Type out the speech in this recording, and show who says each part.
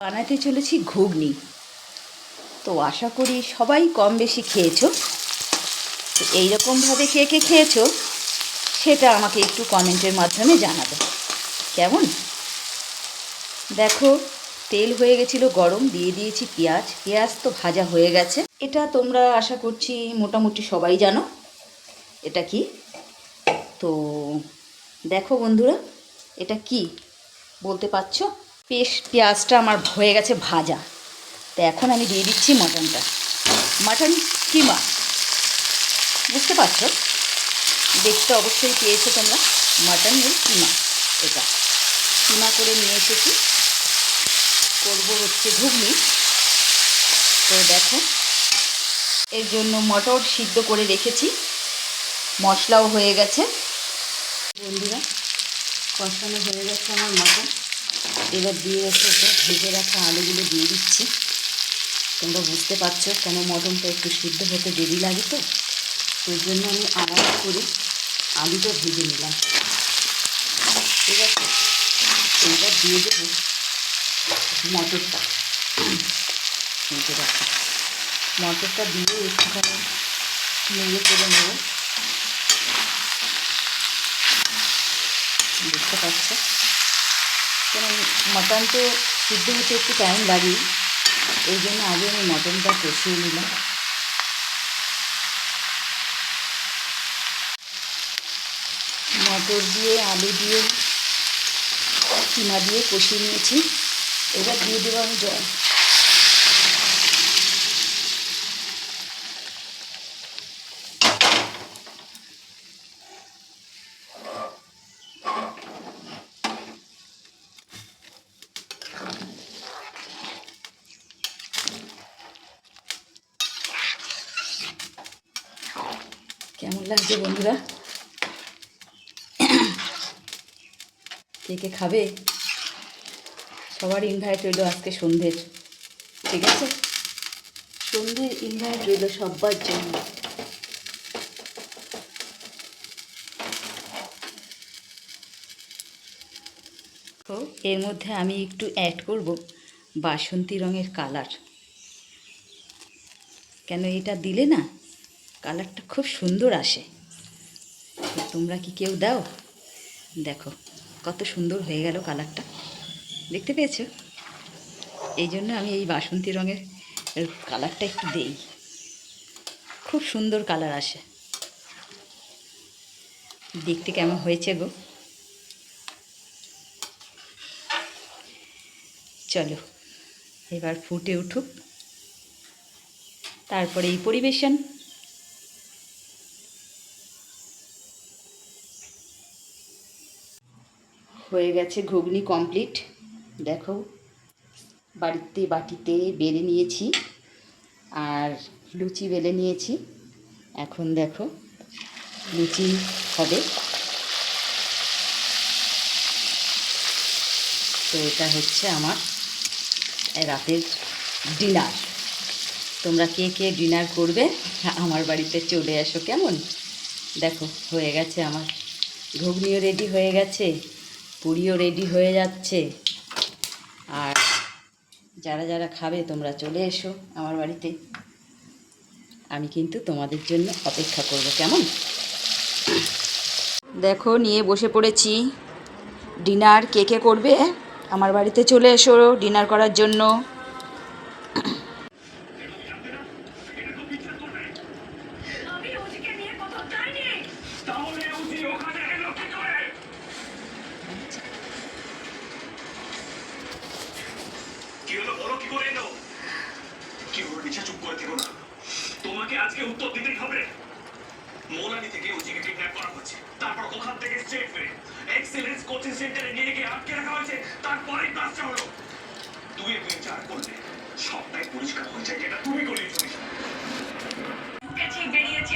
Speaker 1: বানাতে চলেছি ঘুগনি। তো আশা করি সবাই কম বেশি খেয়েছো। তো এইরকমভাবে কে কে খেয়েছো সেটা আমাকে একটু কমেন্টের মাধ্যমে জানাবে। কেমন? দেখো, তেল হয়ে গেছিলো গরম, দিয়ে দিয়েছি পেঁয়াজ। পেঁয়াজ তো ভাজা হয়ে গেছে। এটা তোমরা আশা করছি মোটামুটি সবাই জানো এটা কি। তো দেখো বন্ধুরা, এটা কি বলতে পারছো? পেঁয়াজটা আমার হয়ে গেছে ভাজা। তো এখন আমি দিয়ে দিচ্ছি মাটনটা। মাটন কিমা, বুঝতে পারছো? দেখতে অবশ্যই পেয়েছো তোমরা। মাটন কিমা, এটা কিমা করে নিয়ে এসেছি। করবো হচ্ছে ঘুগনি। তো দেখো, এর জন্য মটর সিদ্ধ করে রেখেছি, মশলাও হয়ে গেছে। বন্ধুরা, কষানো হয়ে গেছে আমার মটন। এবার দিয়ে রেখে ভেজে রাখা আলুগুলো দিয়ে দিচ্ছি। তোমরা বুঝতে পারছো কেন মটনটা একটু সিদ্ধ হতে দেরি লাগে, তো ওই জন্য আমি আলাদা করে আলুটা ভেজে নিলাম। ঠিক আছে, এইবার দিয়ে দেবো মটরটা। ভেজে রাখা মটরটা দিয়ে একটুখানি নেড়ে করে নেব। বুঝতে পারছো কেন মটন তো সিদ্ধ হতে একটু টাইম লাগে, এই জন্য আগে আমি মটনটা কষিয়ে নিলাম। মটর দিয়ে আলু দিয়ে কিমা দিয়ে কষিয়ে নিয়েছি। এবার দিয়ে দেবো আমি জল। কেমন লাগছে বন্ধুরা? কে কে খাবে? সবার ইনভাইট রইল আজকে সন্ধ্যের। ঠিক আছে, সন্ধ্যের ইনভাইট রইল সবার জন্য। তো এর মধ্যে আমি একটু অ্যাড করব বাসন্তী রঙের কালার। কেন এটা দিলে না কালারটা খুব সুন্দর আসে। তোমরা কি কেউ দাও? দেখো কত সুন্দর হয়ে গেল কালারটা, দেখতে পেয়েছো? এই জন্য আমি এই বাসন্তী রঙের কালারটা একটু দেই, খুব সুন্দর কালার আসে। দেখতে কেমন হয়েছে গো? চলো এবার ফুটে উঠুক, তারপরে এই পরিবেশন। হয়ে গেছে ঘুগনি কমপ্লিট। দেখো, বাটিতে বেলে নিয়েছি আর লুচি বেলে নিয়েছি। এখন দেখো লুচি হবে। তো এটা হচ্ছে আমার রাতের ডিনার। তোমরা কে কে ডিনার করবে আমার বাড়িতে চলে আসো, কেমন? দেখো হয়ে গেছে আমার ঘুগনিও রেডি হয়ে গেছে, পুরিও রেডি হয়ে যাচ্ছে। আর যারা যারা খাবে তোমরা চলে এসো আমার বাড়িতে, আমি কিন্তু তোমাদের জন্য অপেক্ষা করব, কেমন? দেখো নিয়ে বসে পড়েছি ডিনার। কে কে করবে আমার বাড়িতে চলে এসো ডিনার করার জন্য। তোমাকে আজকে উত্তর দিতেই হবে। মোলানি থেকে ওজিকে কিডন্যাপ করা হয়েছে, তারপর ওখান থেকে স্ট্রেট ফিরে এক্সেলেন্স কোচিং সেন্টারে নিয়ে গিয়ে আটকে রাখা হয়েছে। তারপরে ক্লাসটা হলো, তুই বিচার করলে সবটাই পরিষ্কার হয়ে যায়, এটা তুমি করিয়েছিস। বেরিয়েছি।